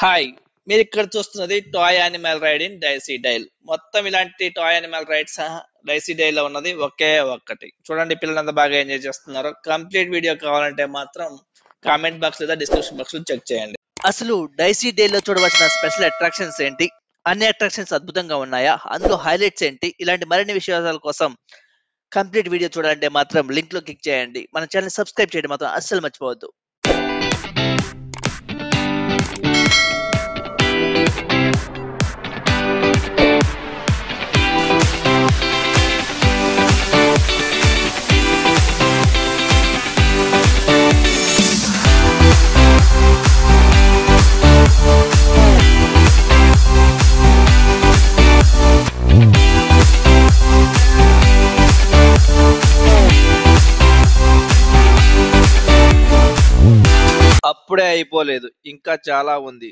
Hi! మీరిక్కడ చూస్తున్నది toy animal ride in Daisy Dale. మొత్తం ఇలాంటి toy animal rides Daisy Dale లో ఉన్నది ఒకే ఒక్కటి. చూడండి పిల్లలంతా బాగా ఎంజాయ్ చేస్తున్నారు. కంప్లీట్ వీడియో కావాలంటే మాత్రం కామెంట్ బాక్స్ లేదా డిస్క్రిప్షన్ బాక్స్ లో చెక్ చేయండి. అసలు డైసీ డైల్ లో చూడవలసిన స్పెషల్ అట్రాక్షన్స్ ఏంటి? అన్ని అట్రాక్షన్స్ అద్భుతంగా ఉన్నాయా? అందులో హైలైట్స్ ఏంటి? ఇలాంటి మరిన్ని విషయాల కోసం కంప్లీట్ వీడియో చూడాలంటే మాత్రం లింక్ లో క్లిక్ చేయండి. మన ఛానల్ సబ్స్క్రైబ్ చేయడం మాత్రం అస్సలు మర్చిపోవద్దు. అప్పుడే అయిపోలేదు, ఇంకా చాలా ఉంది.